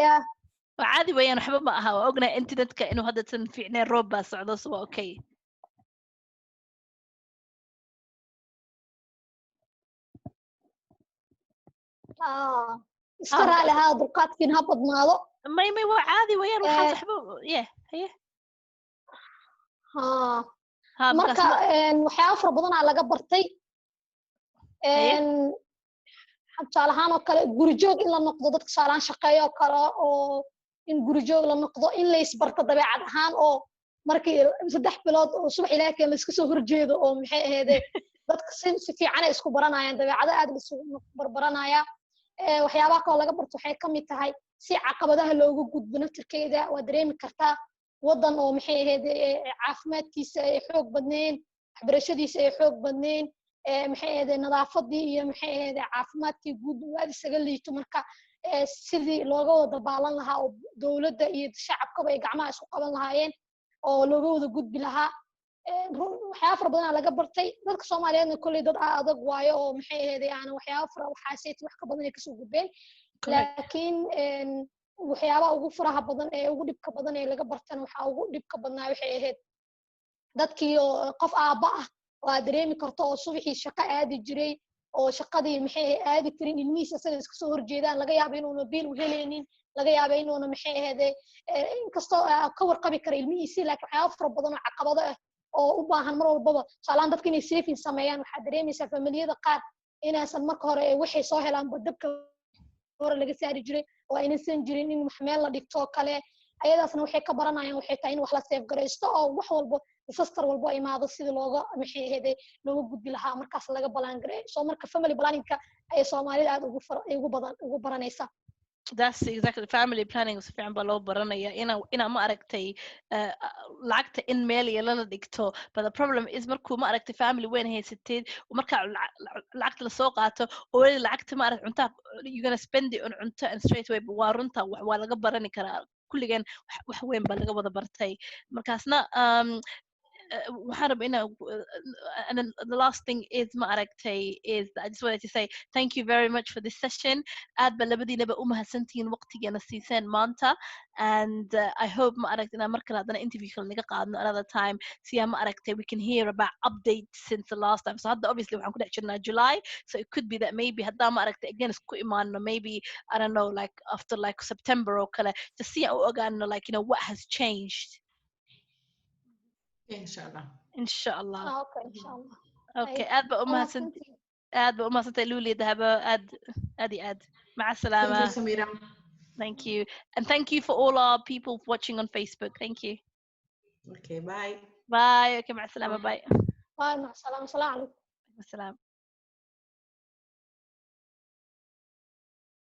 caadi weeyaan, waxba ma aha. Waa ognahay internetka inuu hadda tan fiicneen, roob baa socdo, so waa okay. iska raali ahaa, dulqaadkiina ha badnaado. may waa caadi weeyaan, waxaas waxba haye. marka waxyaaba fara badanaa laga bartay. tusaale ahaan oo kale guri joog in la noqdo, dadka tusaalehaan shaqeeyo oo kale, oo in guri joog la noqdo, in la isbarto dabeecad ahaan, oo markii 3 bilood oo subax ilaahay keen la iska soo horjeedo, oo maxay ahaydee dadka si fiican ay isku baranayaan, dabeecado aad la isugu barbaranaya. waxyaabaha kaloo laga barto waxay ka mid tahay si caqabadaha loogu gudbo naftirkeeda. waa dareemi kartaa waddan oo maxay ahaydee caafimaadkiisa ay xoog badnayn, waxbarashadiisa ay xoog badnayn, maxay ahaydee nadaafadii iyo maxay ahaydee caafimaadkii guud aad isaga liito. marka sidii looga wada baalan lahaa, oo dowladda iyo shacabkaba ay gacmaha isku qaban lahaayeen, oo looga wada gudbi lahaa. waxyaaba fara badanaa laga bartay. dadka Soomaaliyeedna kolley dad adag waayo, oo maxay ahaydee aan waxaaseeti wax ka badan ay kasoo gudbeen. laakiin waxyaabaha ugu faraha badan ee ugu dhibka badan ee laga bartana waxaa ugu dhibka badnaa waxay ahayd dadkii oo qof aabba ah oo aad dareemi karto oo subaxii shaqo aadi jiray, oo shaqadii maxay aadi karin ilmihiisa isaga iska soo horjeedaan laga yaabo inuuna biil u helaynin laga yaabo inuuna maxay ahayde inkastoo ka warqabi kara ilmihiisii laakiin waxyaaba fara badan oo caqabado ah oo u baahan mar walbaba tusaalehaan dadka inay saving sameeyaan waxaa dareemaysaa familiyada qaar inaysan marka hore waxay soo helaanba dabka hore laga saari jiray oo aynan jirin in wax meel la dhigto kale ayadaasna waxay ka baranayaan waxay tahay in wax la save garaysto oo wax walba disaster walba imaado sidii looga maxay ahayde looga gudbi lahaa markaas laga balaan garay soo marka family planningka ay Soomaalida aad ugu baranaysaa. That's exactly family planning is fiican baa loo baranaya ina ma aragtay lacagta in meel yala dhigto but the problem is markuu ma aragtay family weyn haysateed marka lacagta la soo qaato oo lacagta ma aragtay cunta you're going to spend it on cunta and straight away waa runta waa laga barani karaa kulligan wax weyn baa laga wada bartay markaasna and then the last thing is ma aragtay is I just wanted to say thank you very much for this session aad ba labadiinaba u mahadsantihiin waqtigeena siiseen maanta and I hope ma aragtay inaan mar kale haddana interview kale naga qaadno another time siyaa ma aragtay we can hear about updates since the last time so hadda obviously waxaan ku dhex jirnaa July so it could be that maybe haddaa ma aragtay again isku imaano maybe I don't know like after like September oo kale just see aan u ogaano like you know what has changed. Inshallah. Inshallah. Okay, inshallah. Okay, aad ba u mahadsantahay Luli dahaba aad maca salaama. Thank you, Samira. Thank you. And thank you for all our people watching on Facebook. Thank you. Okay, bye. Bye. Okay, maca salaama. Bye. Bye, maca salaama. Assalamu alaikum. Assalam.